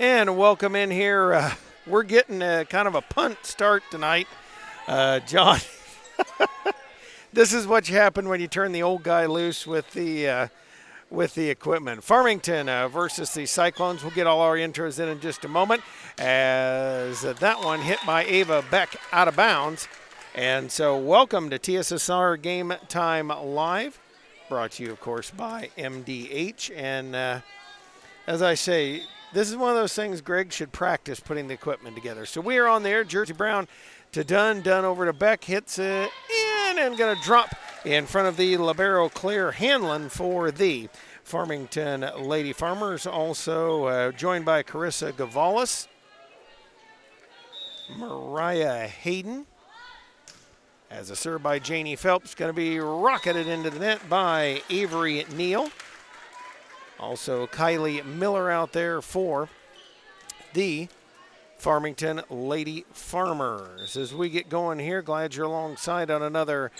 And welcome in here. We're getting kind of a punt start tonight. John, this is what happened when you turn the old guy loose with the equipment. Farmington versus the Cyclones. We'll get all our intros in just a moment, as that one hit by Ava Beck out of bounds. And so welcome to TSSR Game Time Live, brought to you, of course, by MDH. And as I say, this is one of those things Greg should practice putting the equipment together. So we are on there. Jersey Brown to Dunn. Dunn over to Beck. Hits it in and going to drop in front of the libero Claire Hanlon for the Farmington Lady Farmers. Also joined by Carissa Gavalis, Mariah Hayden. As a serve by Janie Phelps, going to be rocketed into the net by Avery Neal. Also Kylie Miller out there for the Farmington Lady Farmers. As we get going here, glad you're alongside on another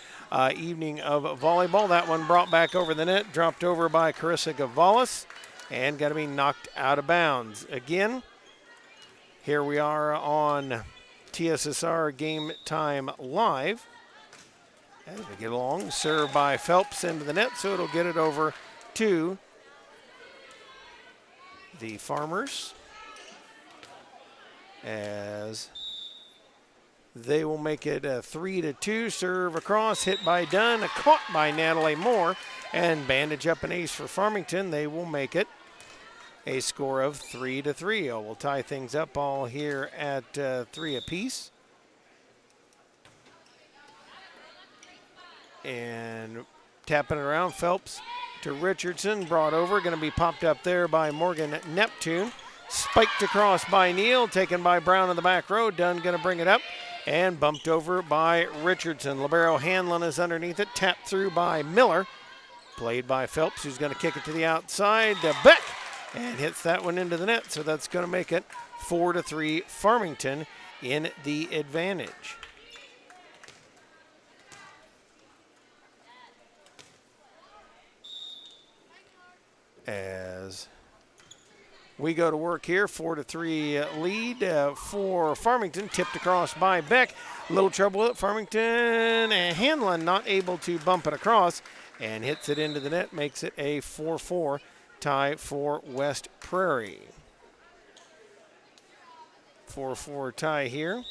evening of volleyball. That one brought back over the net, dropped over by Carissa Gavalis, and got to be knocked out of bounds. Again, here we are on TSSR Game Time Live. As we get along, serve by Phelps into the net, so it'll get it over to the Farmers, as they will make it a 3-2. Serve across, hit by Dunn, caught by Natalie Moore, and bandage up an ace for Farmington. They will make it a score of 3-3. Oh, we'll tie things up all here at 3 apiece. And tapping it around, Phelps to Richardson, brought over, going to be popped up there by Morgan Neptune. Spiked across by Neal, taken by Brown in the back row. Dunn going to bring it up and bumped over by Richardson. Libero Hanlon is underneath it, tapped through by Miller. Played by Phelps, who's going to kick it to the outside to Beck, and hits that one into the net. So that's going to make it 4-3 Farmington in the advantage. As we go to work here, 4-3 lead for Farmington, tipped across by Beck. A little trouble with it. Farmington and Hanlon not able to bump it across, and hits it into the net, makes it a 4-4 tie for West Prairie. 4-4 tie here.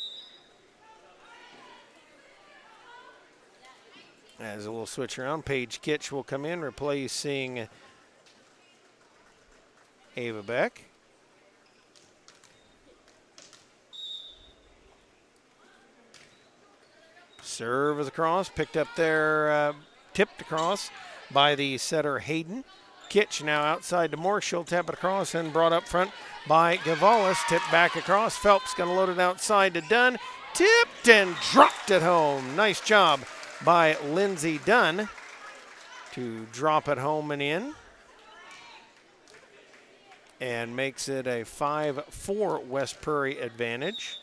As we'll switch around, Paige Kitch will come in, replacing Ava Beck. Serve is across, picked up there, tipped across by the setter Hayden. Kitch now outside to Moore. She'll tap it across and brought up front by Gavalis. Tipped back across. Phelps going to load it outside to Dunn. Tipped and dropped it home. Nice job by Lindsay Dunn to drop it home and in. And makes it a 5-4 West Prairie advantage.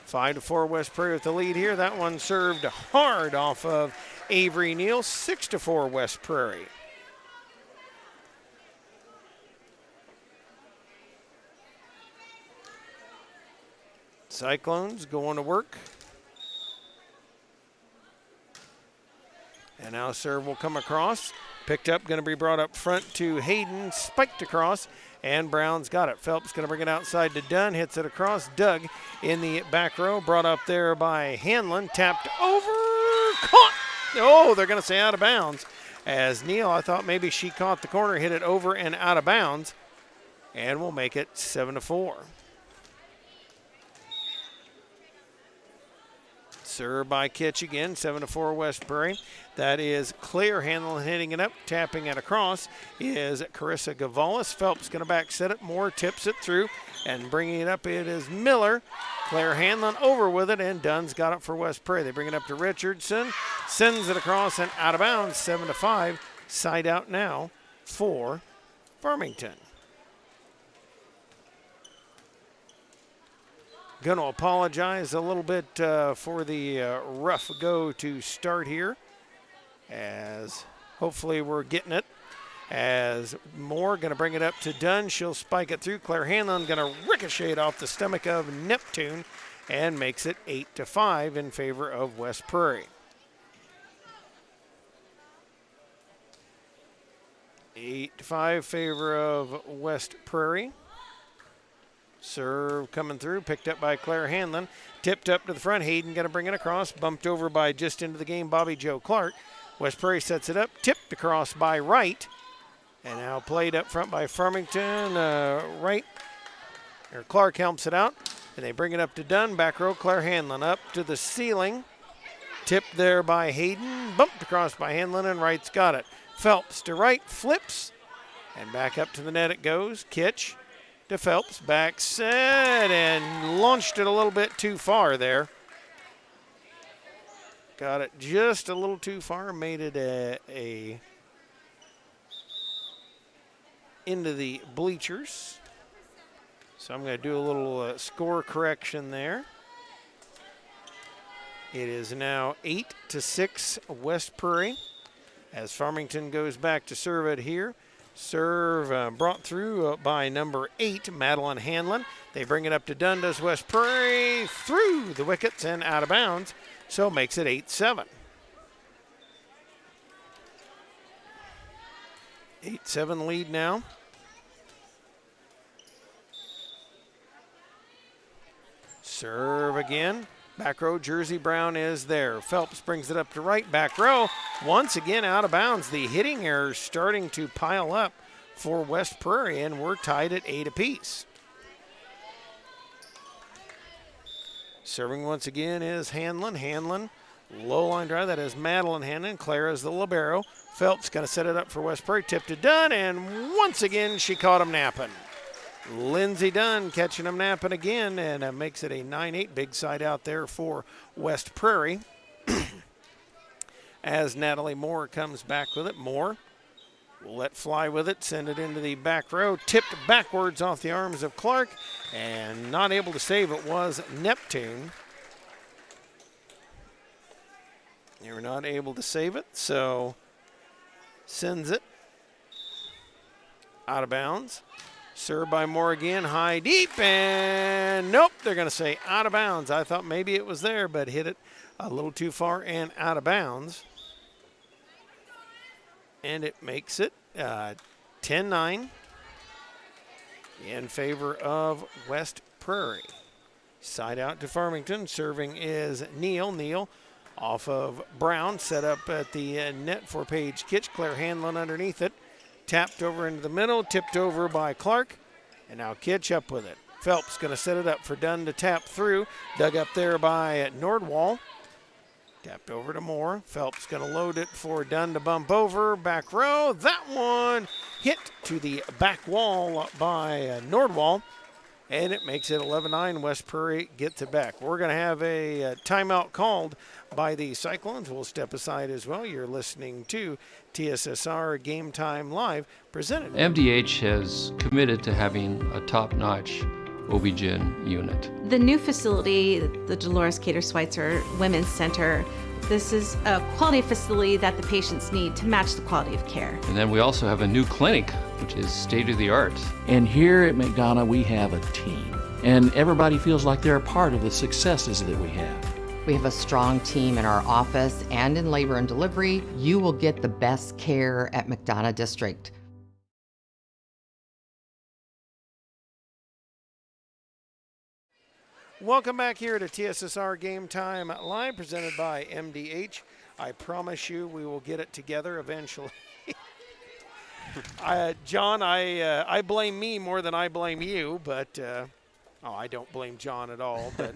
5-4 West Prairie with the lead here. That one served hard off of Avery Neal. 6-4 West Prairie. Cyclones going to work. And now serve will come across. Picked up, going to be brought up front to Hayden, spiked across, and Brown's got it. Phelps going to bring it outside to Dunn, hits it across. Doug in the back row, brought up there by Hanlon, tapped over, caught. Oh, they're going to say out of bounds. As Neal, I thought maybe she caught the corner, hit it over and out of bounds, and we'll make it 7-4. Serve by Kitch again, 7-4 West Prairie. That is Claire Hanlon hitting it up, tapping it across is Carissa Gavalis. Phelps going to back set it. Moore tips it through and bringing it up. It is Miller. Claire Hanlon over with it, and Dunn's got it for West Prairie. They bring it up to Richardson, sends it across and out of bounds, 7-5. Side out now for Farmington. Going to apologize a little bit for the rough go to start here, as hopefully we're getting it. as Moore going to bring it up to Dunn. She'll spike it through. Claire Hanlon going to ricochet it off the stomach of Neptune and makes it 8-5 in favor of West Prairie. 8-5 favor of West Prairie. Serve coming through, picked up by Claire Hanlon. Tipped up to the front. Hayden going to bring it across. Bumped over by just into the game Bobby Joe Clark. West Prairie sets it up. Tipped across by Wright. And now played up front by Farmington. Clark helps it out. And they bring it up to Dunn. Back row, Claire Hanlon up to the ceiling. Tipped there by Hayden. Bumped across by Hanlon, and Wright's got it. Phelps to Wright, flips. And back up to the net it goes. Kitch to Phelps, back set, and launched it a little bit too far there. Got it just a little too far, made it a into the bleachers. So I'm going to do a little score correction there. It is now 8-6 West Prairie as Farmington goes back to serve it here. Serve brought through by number 8, Madeline Hanlon. They bring it up to Dunn, does West Prairie, through the wickets and out of bounds, so makes it 8-7. 8-7 lead now. Serve again. Back row, Jersey Brown is there. Phelps brings it up to right, back row. Once again out of bounds. The hitting errors starting to pile up for West Prairie, and we're tied at 8 apiece. Serving once again is Hanlon. Hanlon, low line drive. That is Madeline Hanlon. Claire is the libero. Phelps going to set it up for West Prairie. Tip to Dunn, and once again she caught him napping. Lindsey Dunn catching him napping again, and makes it a 9-8. Big side out there for West Prairie. As Natalie Moore comes back with it. Moore will let fly with it, send it into the back row. Tipped backwards off the arms of Clark, and not able to save it was Neptune. They were not able to save it, so sends it out of bounds. Served by Moore again, high deep, and nope, they're going to say out of bounds. I thought maybe it was there, but hit it a little too far and out of bounds. And it makes it 10-9 in favor of West Prairie. Side out to Farmington. Serving is Neal. Neal off of Brown, set up at the net for Paige Kitch. Claire Hanlon underneath it. Tapped over into the middle, tipped over by Clark, and now Kitch up with it. Phelps going to set it up for Dunn to tap through. Dug up there by Nordwall. Tapped over to Moore. Phelps going to load it for Dunn to bump over. Back row. That one hit to the back wall by Nordwall, and it makes it 11-9. West Prairie gets it back. We're going to have a timeout called by the Cyclones. We'll step aside as well. You're listening to TSSR Game Time Live, presented. MDH has committed to having a top-notch OB-GYN unit. The new facility, the Dolores Cater Schweitzer Women's Center, this is a quality facility that the patients need to match the quality of care. And then we also have a new clinic, which is state-of-the-art. And here at McDonough, we have a team. And everybody feels like they're a part of the successes that we have. We have a strong team in our office and in labor and delivery. You will get the best care at McDonough District. Welcome back here to TSSR Game Time Live, presented by MDH. I promise you we will get it together eventually. John, I blame me more than I blame you, but I don't blame John at all. But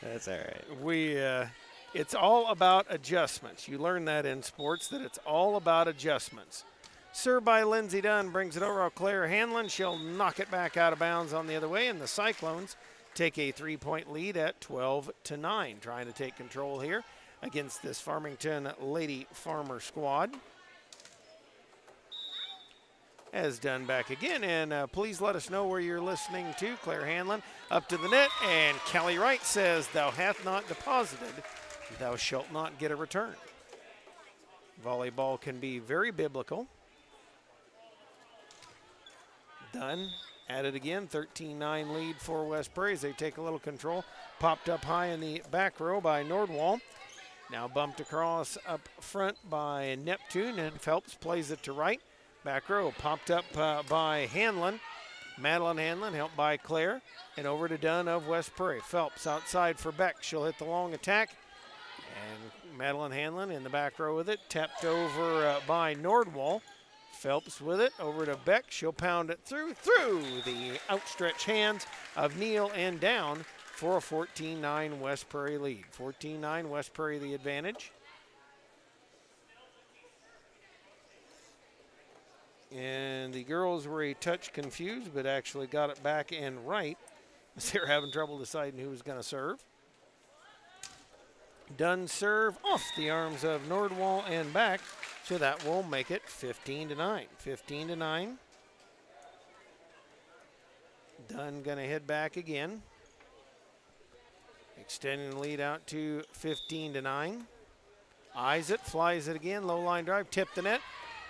that's all right. It's all about adjustments. You learn that in sports, that it's all about adjustments. Served by Lindsey Dunn, brings it over to Claire Hanlon. She'll knock it back out of bounds on the other way, and the Cyclones take a 3-point lead at 12-9. Trying to take control here against this Farmington Lady Farmer squad. As Dunn back again, and please let us know where you're listening to. Claire Hanlon up to the net, and Callie Wright says, "Thou hath not deposited, thou shalt not get a return." Volleyball can be very biblical. Dunn at it again. 13-9 lead for West Prairie as they take a little control. Popped up high in the back row by Nordwall. Now bumped across up front by Neptune, and Phelps plays it to right. Back row popped up by Hanlon. Madeline Hanlon helped by Claire. And over to Dunn of West Prairie. Phelps outside for Beck. She'll hit the long attack. And Madeline Hanlon in the back row with it. Tapped over by Nordwall. Phelps with it over to Beck. She'll pound it through the outstretched hands of Neal and down for a 14-9 West Prairie lead. 14-9 West Prairie the advantage. And the girls were a touch confused, but actually got it back and right as they were having trouble deciding who was going to serve. Dunn serve off the arms of Nordwall and back, so that will make it 15-9. 15-9. Dunn going to head back again. Extending the lead out to 15-9. Eyes it, flies it again, low line drive, tipped the net.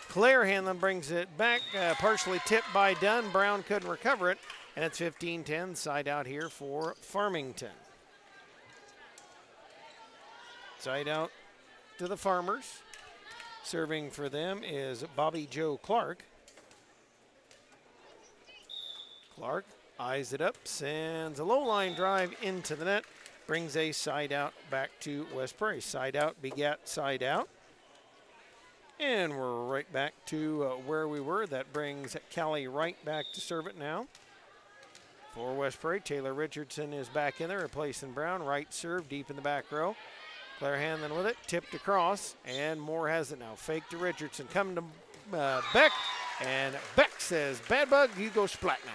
Claire Hanlon brings it back, partially tipped by Dunn. Brown couldn't recover it, and it's 15-10, side out here for Farmington. Side out to the Farmers. Serving for them is Bobby Joe Clark. Clark eyes it up, sends a low line drive into the net, brings a side out back to West Prairie. Side out begat side out. And we're right back to where we were. That brings Callie Wright back to serve it now. For West Prairie, Taylor Richardson is back in there, replacing Brown. Wright serve deep in the back row. Claire Hanlon with it, tipped across, and Moore has it now. Fake to Richardson, coming to Beck, and Beck says, "Bad bug, you go splat now."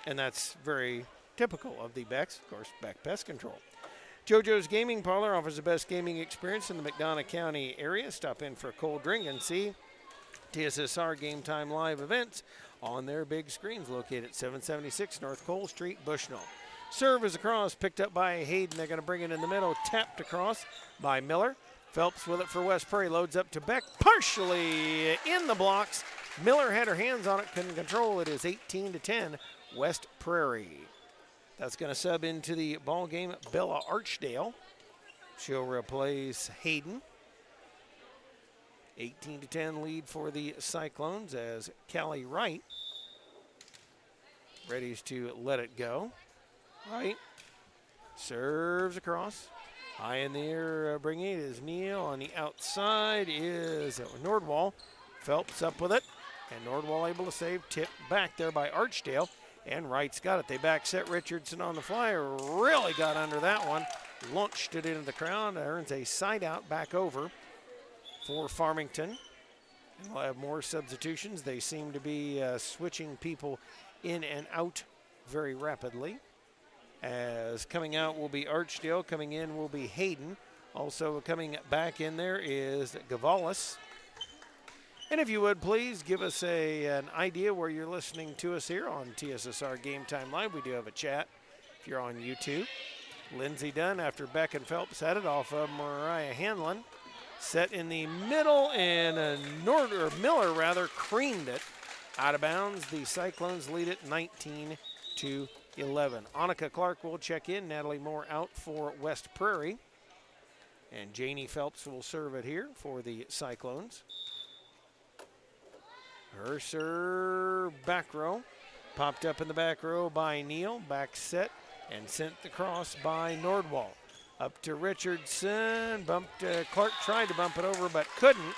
And that's very typical of the Becks, of course, Beck Pest Control. JoJo's Gaming Parlor offers the best gaming experience in the McDonough County area. Stop in for a cold drink and see TSSR Game Time Live events on their big screens located at 776 North Cole Street, Bushnell. Serve is across, picked up by Hayden. They're going to bring it in the middle, tapped across by Miller. Phelps with it for West Prairie, loads up to Beck, partially in the blocks. Miller had her hands on it, couldn't control it. Is 18-10 West Prairie. That's going to sub into the ball game Bella Archdale. She'll replace Hayden. 18-10 lead for the Cyclones as Callie Wright readies to let it go. Wright serves across. High in the air, bringing it is Neal. On the outside is Nordwall. Phelps up with it, and Nordwall able to save. Tipped back there by Archdale. And Wright's got it. They back set Richardson on the fly. Really got under that one. Launched it into the crowd. Earns a side out back over for Farmington. And we'll have more substitutions. They seem to be switching people in and out very rapidly. As coming out will be Archdale. Coming in will be Hayden. Also coming back in there is Gavalis. And if you would, please give us an idea where you're listening to us here on TSSR Game Time Live. We do have a chat if you're on YouTube. Lindsey Dunn after Beck and Phelps had it off of Mariah Hanlon. Set in the middle, and Miller creamed it out of bounds. The Cyclones lead it 19-11. Annika Clark will check in. Natalie Moore out for West Prairie. And Janie Phelps will serve it here for the Cyclones. Her serve back row. Popped up in the back row by Neal. Back set and sent across by Nordwall. Up to Richardson. Bumped. Clark tried to bump it over but couldn't.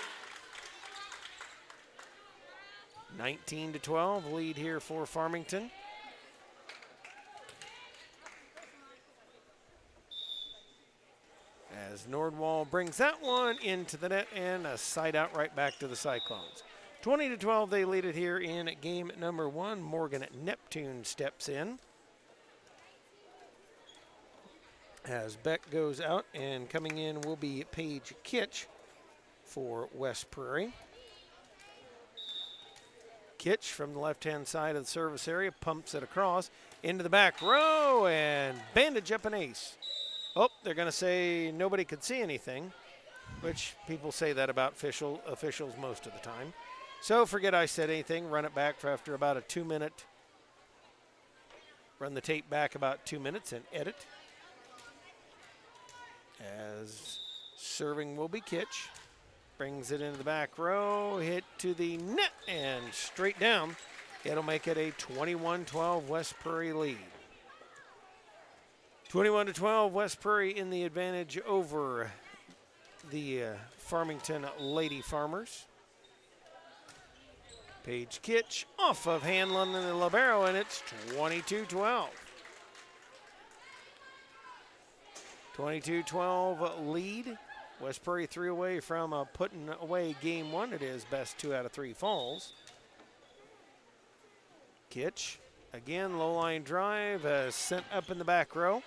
19-12 lead here for Farmington. As Nordwall brings that one into the net and a side out right back to the Cyclones. 20-12, they lead it here in game number one. Morgan Neptune steps in. As Beck goes out, and coming in will be Paige Kitch for West Prairie. Kitch from the left-hand side of the service area pumps it across into the back row and bandage up an ace. Oh, they're going to say nobody could see anything, which people say that about officials most of the time. So forget I said anything. Run it back for after about a 2-minute. Run the tape back about 2 minutes and edit. As serving will be Kitch. Brings it into the back row, hit to the net and straight down. It'll make it a 21-12 West Prairie lead. 21-12 West Prairie in the advantage over the Farmington Lady Farmers. Paige Kitch off of Hanlon and the libero, and it's 22-12. 22-12 lead. West Prairie 3 away from putting away game 1. It is best 2 out of 3 falls. Kitch, again, low line drive, sent up in the back row.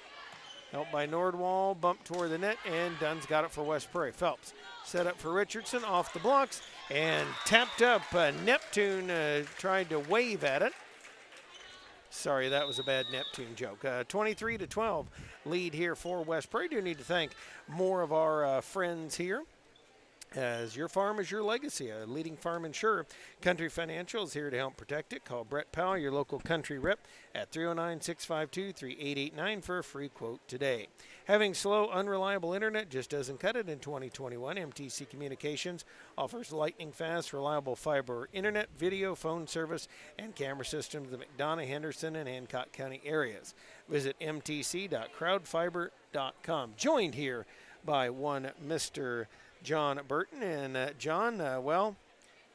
Helped by Nordwall, bumped toward the net, and Dunn's got it for West Prairie. Phelps set up for Richardson, off the blocks, and tapped up. Neptune tried to wave at it. Sorry, that was a bad Neptune joke. 23-12 lead here for West Prairie. Do need to thank more of our friends here. As your farm is your legacy, a leading farm insurer. Country Financial is here to help protect it. Call Brett Powell, your local country rep, at 309-652-3889 for a free quote today. Having slow, unreliable internet just doesn't cut it in 2021. MTC Communications offers lightning-fast, reliable fiber internet, video, phone service, and camera systems in the McDonough, Henderson, and Hancock County areas. Visit mtc.crowdfiber.com. Joined here by one Mr. John Burton. And John, well,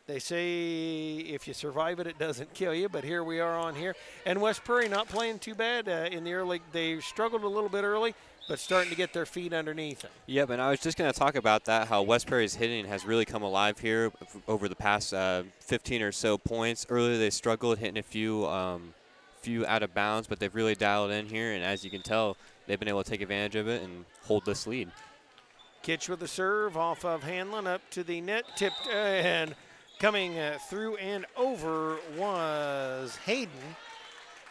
they say if you survive it, it doesn't kill you, but here we are on here. And West Prairie not playing too bad in the early. They struggled a little bit early, but starting to get their feet underneath them. Yep, and I was just going to talk about that, how West Prairie's hitting has really come alive here over the past 15 or so points. Earlier they struggled hitting a few out of bounds, but they've really dialed in here, and as you can tell, they've been able to take advantage of it and hold this lead. Kitch with the serve off of Hanlon up to the net, tipped and coming through and over was Hayden.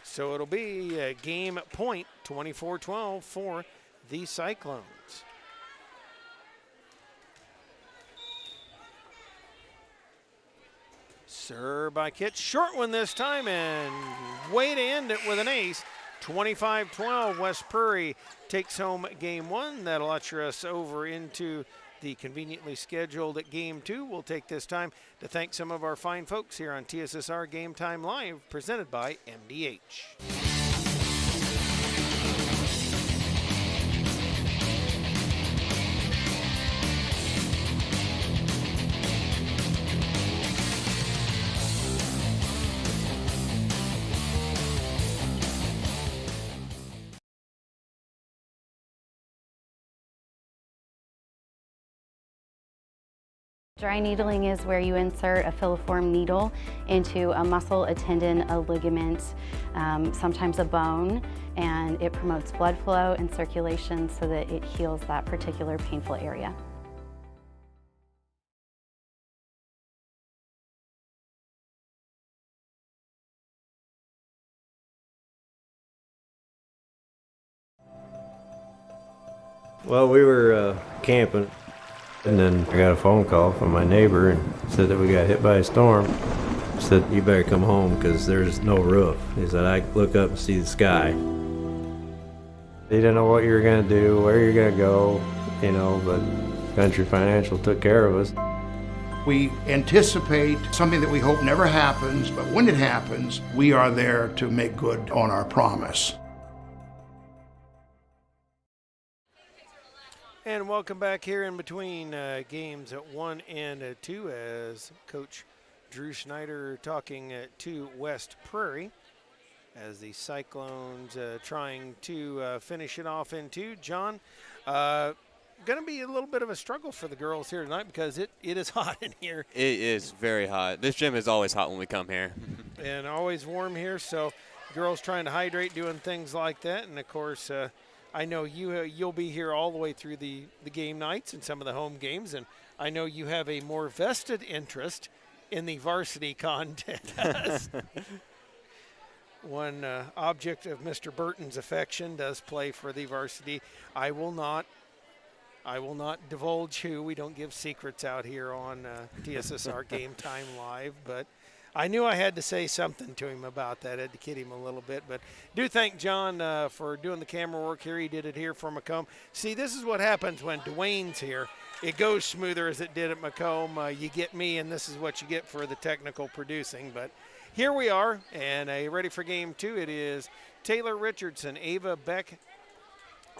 So it'll be a game point, 24-12 for the Cyclones. Serve by Kitch, short one this time, and way to end it with an ace. 25-12, West Prairie takes home game 1. That'll usher us over into the conveniently scheduled game 2. We'll take this time to thank some of our fine folks here on TSSR Game Time Live, presented by MDH. Dry needling is where you insert a filiform needle into a muscle, a tendon, a ligament, sometimes a bone, and it promotes blood flow and circulation so that it heals that particular painful area. Well, we were camping. And then I got a phone call from my neighbor and said that we got hit by a storm. He said, you better come home because there's no roof. He said, I look up and see the sky. He didn't know what you were going to do, where you're going to go, you know, but Country Financial took care of us. We anticipate something that we hope never happens, but when it happens, we are there to make good on our promise. And welcome back here in between games at 1 and 2 as Coach Drew Schneider talking to West Prairie as the Cyclones trying to finish it off in 2. John, going to be a little bit of a struggle for the girls here tonight because it is hot in here. It is very hot. This gym is always hot when we come here. And always warm here, so girls trying to hydrate, doing things like that. And, of course, I know you'll be here all the way through the game nights and some of the home games, and I know you have a more vested interest in the varsity contest. One object of Mr. Burton's affection does play for the varsity. I will not I will not divulge who. We don't give secrets out here on TSSR Game Time Live, but I knew I had to say something to him about that. I had to kid him a little bit, but do thank John for doing the camera work here. He did it here for Macomb. See, this is what happens when Dwayne's here. It goes smoother as it did at Macomb. You get me, and this is what you get for the technical producing. But here we are, and ready for game 2. It is Taylor Richardson, Ava Beck,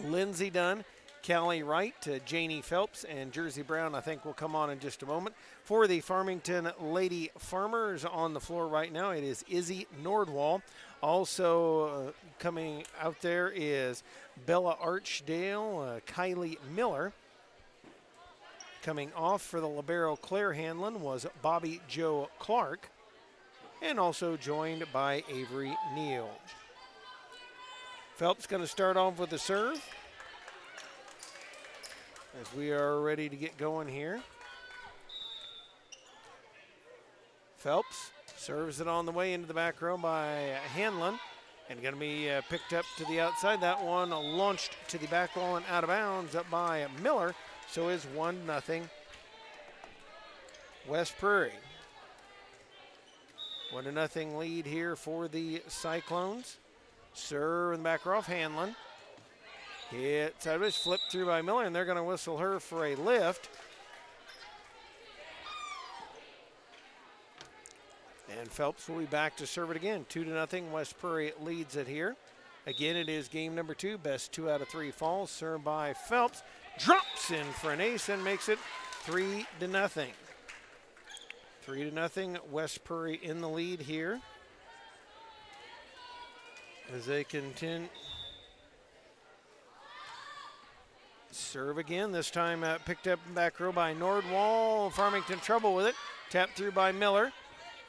Lindsay Dunn, Callie Wright, Janie Phelps, and Jersey Brown, I think, will come on in just a moment. For the Farmington Lady Farmers on the floor right now, it is Izzy Nordwall. Also coming out there is Bella Archdale, Kylie Miller. Coming off for the libero Claire Hanlon was Bobby Jo Clark, and also joined by Avery Neal. Phelps going to start off with the serve as we are ready to get going here. Phelps serves it on the way into the back row by Hanlon, and going to be picked up to the outside. That one launched to the back wall and out of bounds up by Miller, so is 1-0 West Prairie. 1-0 lead here for the Cyclones. Serve in the back row of Hanlon. Hit sideways, flipped through by Miller, and they're going to whistle her for a lift. And Phelps will be back to serve it again. 2-0, West Prairie leads it here. Again, it is game number 2, best 2 out of 3 falls. Served by Phelps, drops in for an ace and makes it 3-0. 3-0, West Prairie in the lead here as they continue. Serve again, this time picked up in back row by Nordwall. Farmington trouble with it. Tapped through by Miller.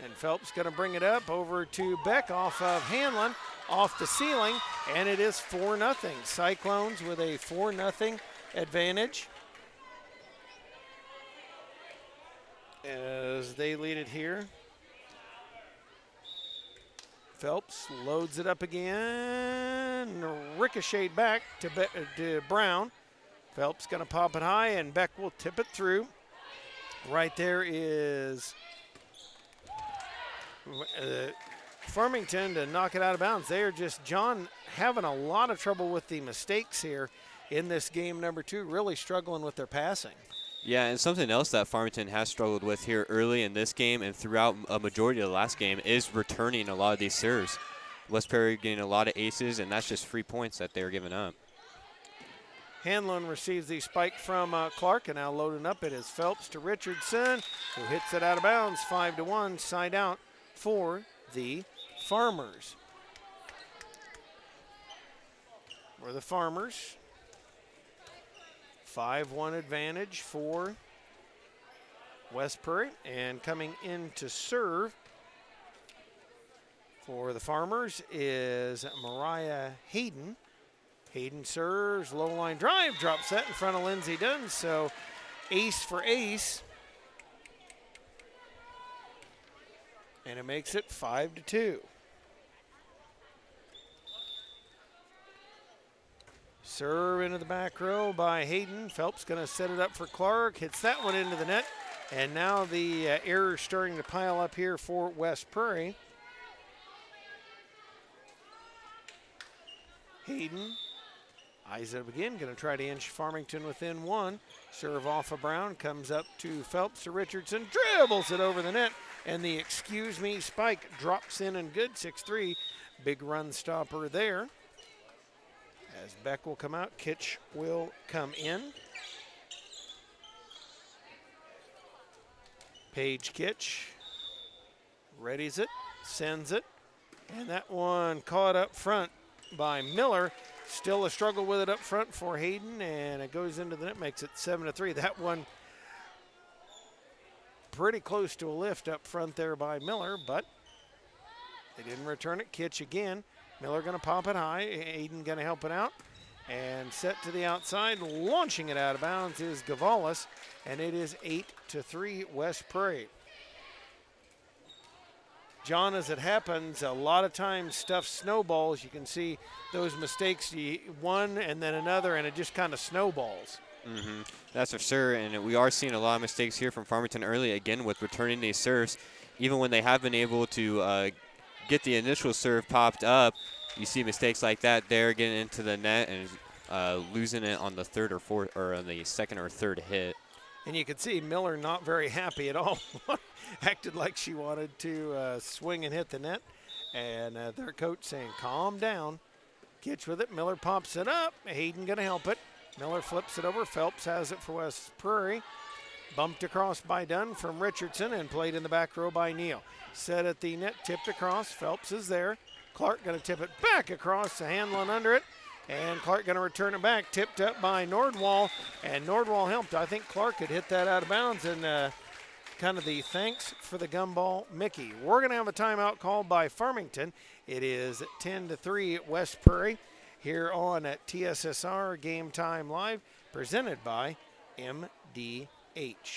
And Phelps going to bring it up over to Beck off of Hanlon, off the ceiling, and it is 4-0. Cyclones with a 4-0 advantage as they lead it here. Phelps loads it up again, ricocheted back to Brown. Phelps going to pop it high, and Beck will tip it through. Right there is Farmington to knock it out of bounds. They are just, John, having a lot of trouble with the mistakes here in this game number 2, really struggling with their passing. Yeah, and something else that Farmington has struggled with here early in this game and throughout a majority of the last game is returning a lot of these serves. West Prairie getting a lot of aces, and that's just free points that they're giving up. Hanlon receives the spike from Clark, and now loading up it is Phelps to Richardson, who hits it out of bounds. 5-1, side out for the Farmers. For the Farmers, 5-1 advantage for West Prairie, and coming in to serve for the Farmers is Mariah Hayden. Hayden serves, low line drive, drop set in front of Lindsay Dunn, so ace for ace. And it makes it 5-2. Serve into the back row by Hayden. Phelps going to set it up for Clark, hits that one into the net, and now the errors starting to pile up here for West Prairie. Hayden eyes it up again, going to try to inch Farmington within 1. Serve off of Brown, comes up to Phelps to Richardson, dribbles it over the net, and the excuse me spike drops in and good. 6-3, big run stopper there. As Beck will come out, Kitch will come in. Paige Kitch readies it, sends it, and that one caught up front by Miller. Still a struggle with it up front for Hayden, and it goes into the net, makes it 7-3. That one pretty close to a lift up front there by Miller, but they didn't return it. Kitch again. Miller going to pop it high. Hayden going to help it out. And set to the outside, launching it out of bounds is Gavalis, and it is 8-3 West Prairie. John, as it happens, a lot of times stuff snowballs. You can see those mistakes, one and then another, and it just kind of snowballs. That's for sure, and we are seeing a lot of mistakes here from Farmington early, again, with returning these serves. Even when they have been able to get the initial serve popped up, you see mistakes like that there getting into the net and losing it on the third or fourth, or on the second or third hit. And you could see Miller not very happy at all. Acted like she wanted to swing and hit the net. And their coach saying, calm down. Kitch with it. Miller pops it up. Hayden going to help it. Miller flips it over. Phelps has it for West Prairie. Bumped across by Dunn from Richardson and played in the back row by Neal. Set at the net, tipped across. Phelps is there. Clark going to tip it back across, Hanlon under it. And Clark going to return it back, tipped up by Nordwall. And Nordwall helped. I think Clark had hit that out of bounds, and kind of the thanks for the gumball Mickey. We're going to have a timeout called by Farmington. It is 10-3 at West Prairie here on at TSSR Game Time Live, presented by MDH.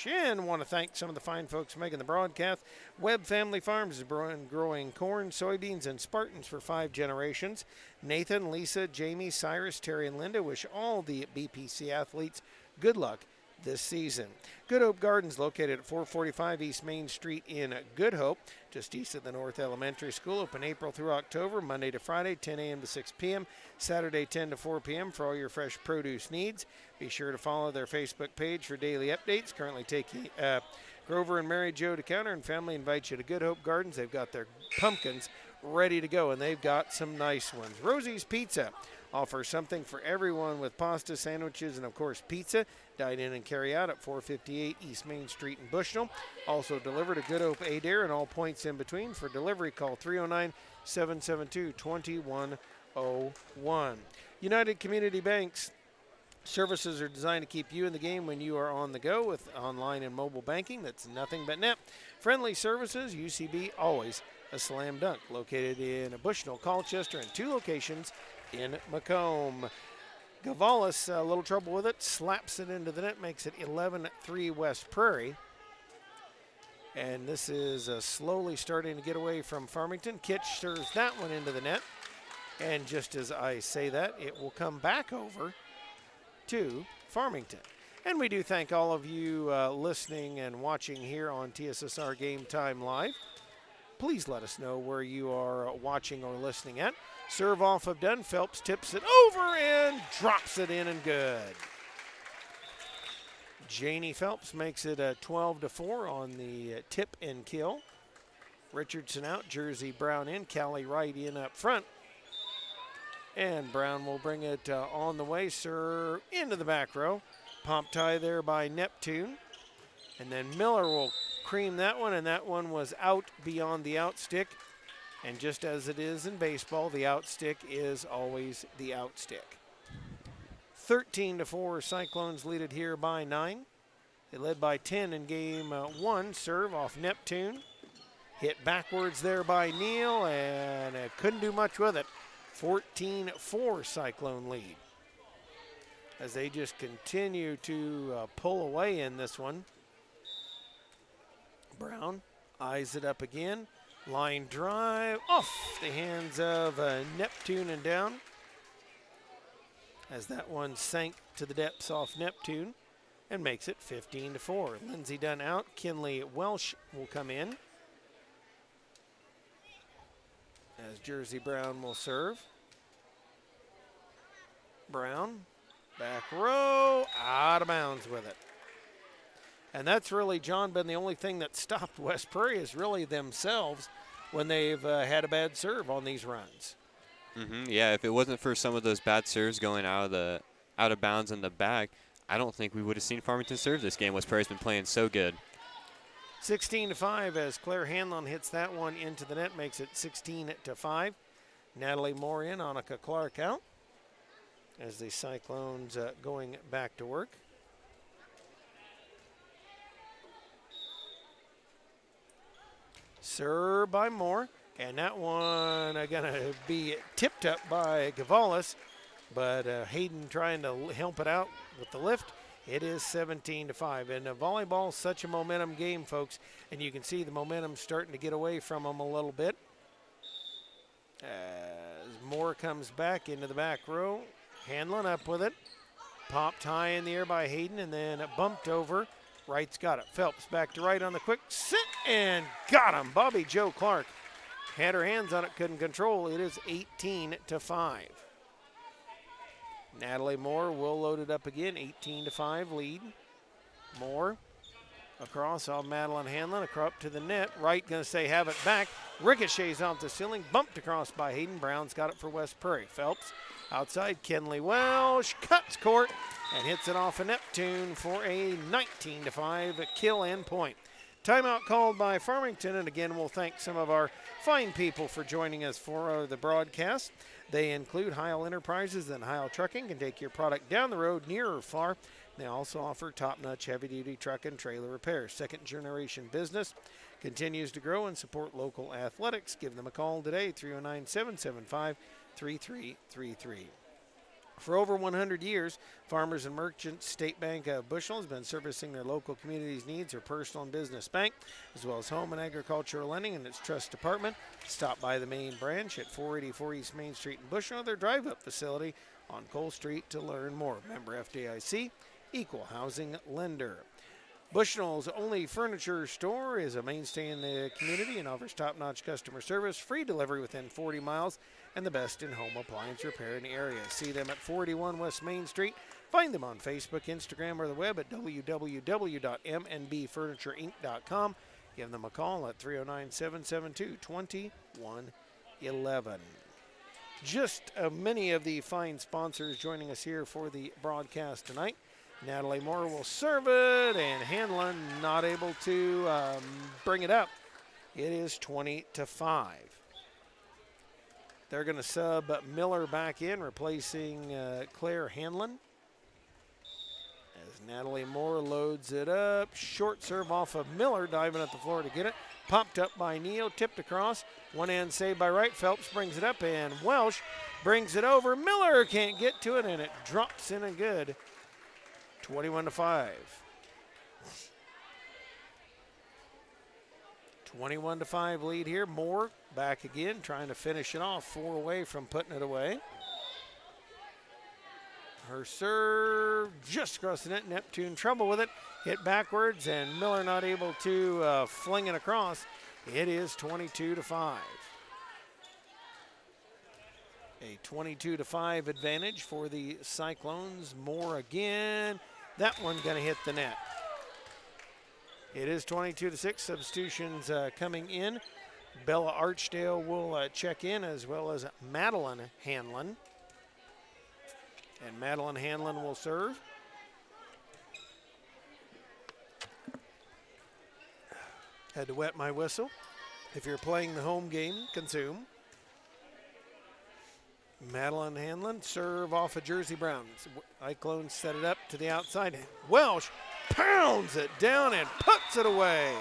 And want to thank some of the fine folks making the broadcast. Webb Family Farms is growing corn, soybeans, and Spartans for 5 generations. Nathan, Lisa, Jamie, Cyrus, Terry, and Linda wish all the BPC athletes good luck this season. Good Hope Gardens, located at 445 East Main Street in Good Hope, just east of the North Elementary School, open April through October, Monday to Friday, 10 a.m. to 6 p.m., Saturday 10 to 4 p.m. for all your fresh produce needs. Be sure to follow their Facebook page for daily updates. Currently taking Grover and Mary Jo to counter, and family invites you to Good Hope Gardens. They've got their pumpkins ready to go, and they've got some nice ones. Rosie's Pizza offers something for everyone with pasta, sandwiches, and of course pizza. Dine in and carry out at 458 East Main Street in Bushnell. Also delivered to Good Hope Adair and all points in between. For delivery, call 309-772-2101. United Community Bank's services are designed to keep you in the game when you are on the go with online and mobile banking. That's nothing but net. Friendly services, UCB, always a slam dunk. Located in Bushnell, Colchester, and 2 locations in Macomb. Gavalis, a little trouble with it, slaps it into the net, makes it 11-3 West Prairie. And this is slowly starting to get away from Farmington. Kitch serves that one into the net. And just as I say that, it will come back over to Farmington. And we do thank all of you listening and watching here on TSSR Game Time Live. Please let us know where you are watching or listening at. Serve off of Dunn. Phelps tips it over and drops it in and good. Janie Phelps makes it 12-4 on the tip and kill. Richardson out, Jersey Brown in, Callie Wright in up front. And Brown will bring it on the way, serve into the back row. Pump tie there by Neptune. And then Miller will cream that one, and that one was out beyond the out stick. And just as it is in baseball, the out stick is always the out stick. 13-4, Cyclones lead it here by 9. They led by 10 in game 1. Serve off Neptune. Hit backwards there by Neal, and couldn't do much with it. 14-4 Cyclone lead. As they just continue to pull away in this one. Brown eyes it up again. Line drive off the hands of Neptune and down. As that one sank to the depths off Neptune and makes it 15-4. Lindsay Dunn out. Kinley Welsh will come in. As Jersey Brown will serve. Brown, back row, out of bounds with it. And that's really, John, been the only thing that stopped West Prairie is really themselves when they've had a bad serve on these runs. Yeah, if it wasn't for some of those bad serves going out of bounds in the back, I don't think we would have seen Farmington serve this game. West Prairie's been playing so good. 16-5 as Claire Hanlon hits that one into the net, makes it 16-5. Natalie Moore in, Annika Clark out. As the Cyclones going back to work. Serve by Moore, and that one going to be tipped up by Gavalis, but Hayden trying to help it out with the lift. It is 17-5, and volleyball such a momentum game, folks, and you can see the momentum starting to get away from them a little bit. As Moore comes back into the back row, Hanlon up with it. Popped high in the air by Hayden and then bumped over. Wright's got it. Phelps back to right on the quick sit and got him. Bobby Joe Clark had her hands on it, couldn't control. It is 18-5. Natalie Moore will load it up again. 18-5 lead. Moore across off Madeline Hanlon, across up to the net. Wright going to say have it back. Ricochets off the ceiling, bumped across by Hayden. Brown's got it for West Prairie. Phelps outside, Kenley Welsh cuts court and hits it off of Neptune for a 19-5 kill and point. Timeout called by Farmington, and again we'll thank some of our fine people for joining us for the broadcast. They include Heil Enterprises and Heil Trucking, can take your product down the road, near or far. They also offer top-notch heavy-duty truck and trailer repairs. Second-generation business continues to grow and support local athletics. Give them a call today, 309-775-3333. For over 100 years, Farmers and Merchants State Bank of Bushel has been servicing their local community's needs, their personal and business bank, as well as home and agricultural lending and its trust department. Stop by the main branch at 484 East Main Street in Bushel, their drive-up facility on Cole Street to learn more. Member FDIC, equal housing lender. Bushnell's only furniture store is a mainstay in the community and offers top-notch customer service, free delivery within 40 miles, and the best in home appliance repair in the area. See them at 41 West Main Street. Find them on Facebook, Instagram, or the web at www.mnbfurniturinc.com. Give them a call at 309-772-2111. Just many of the fine sponsors joining us here for the broadcast tonight. Natalie Moore will serve it, and Hanlon not able to bring it up. It is 20-5. They're going to sub Miller back in, replacing Claire Hanlon. As Natalie Moore loads it up. Short serve off of Miller, diving at the floor to get it. Popped up by Neal, tipped across. One hand saved by Wright. Phelps brings it up, and Welsh brings it over. Miller can't get to it, and it drops in and good. 21-5. 21-5 lead here. Moore back again, trying to finish it off. 4 away from putting it away. Her serve just across the net. Neptune trouble with it. Hit backwards, and Miller not able to fling it across. It is 22-5. A 22-5 advantage for the Cyclones. Moore again. That one going to hit the net. It is 22-6. Substitutions coming in. Bella Archdale will check in, as well as Madeline Hanlon. And Madeline Hanlon will serve. Had to wet my whistle. If you're playing the home game, consume. Madeline Hanlon, serve off of Jersey Brown. Cyclones set it up to the outside. Welsh pounds it down and puts it away.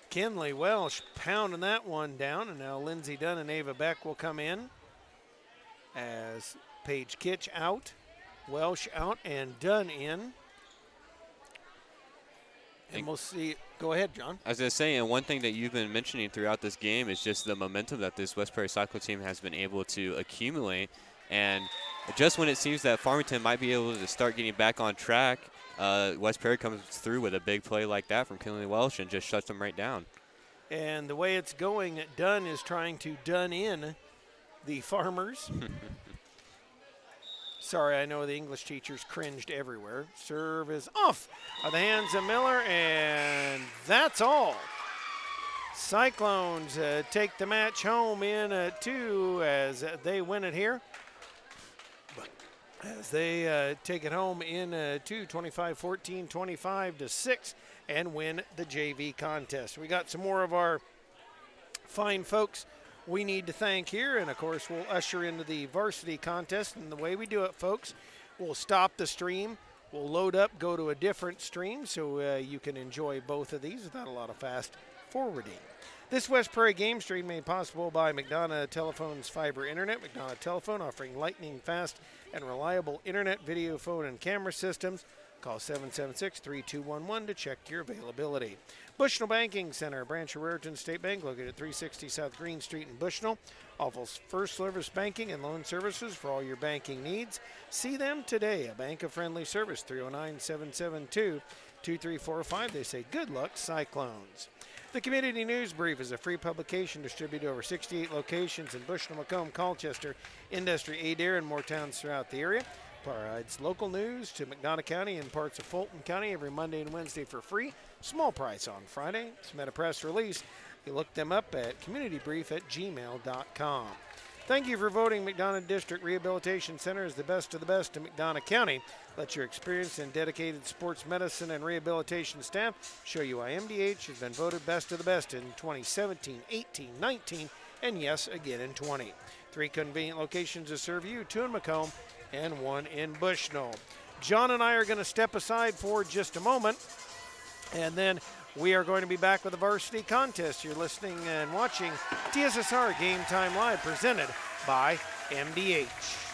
Kenley Welsh pounding that one down, and now Lindsay Dunn and Ava Beck will come in as Paige Kitch out, Welsh out, and Dunn in. And we'll see. Go ahead, John. I was going to say, and one thing that you've been mentioning throughout this game is just the momentum that this West Prairie Cyclone team has been able to accumulate. And just when it seems that Farmington might be able to start getting back on track, West Prairie comes through with a big play like that from Kenley Welsh and just shuts them right down. And the way it's going, Dunn is trying to dun in the Farmers. Sorry, I know the English teachers cringed everywhere. Serve is off of the hands of Miller, and that's all. Cyclones take the match home in 2 as they win it here. As they take it home in 2, 25-14, 25-6, and win the JV contest. We got some more of our fine folks we need to thank here, and of course we'll usher into the varsity contest. And the way we do it, folks, we'll stop the stream, we'll load up, go to a different stream, so you can enjoy both of these without a lot of fast forwarding. This West Prairie game stream made possible by McDonough Telephone's fiber internet. McDonough Telephone offering lightning fast and reliable internet, video, phone, and camera systems. Call 776-3211 to check your availability. Bushnell Banking Center, branch of Raritan State Bank, located at 360 South Green Street in Bushnell. Offers first service banking and loan services for all your banking needs. See them today. A bank-friendly service, 309-772-2345. They say good luck, Cyclones. The Community News Brief is a free publication distributed over 68 locations in Bushnell, Macomb, Colchester, Industry, Adair, and more towns throughout the area. Provides local news to McDonough County and parts of Fulton County every Monday and Wednesday for free. Small price on Friday. Submit a press release. You look them up at communitybrief@gmail.com. Thank you for voting McDonough District Rehabilitation Center as the best of the best in McDonough County. Let your experienced and dedicated sports medicine and rehabilitation staff show you why MDH has been voted best of the best in 2017, 18, 19, and yes, again in 20. 3 convenient locations to serve you, 2 in Macomb and 1 in Bushnell. John and I are going to step aside for just a moment, and then we are going to be back with the varsity contest. You're listening and watching TSSR Game Time Live, presented by MDH.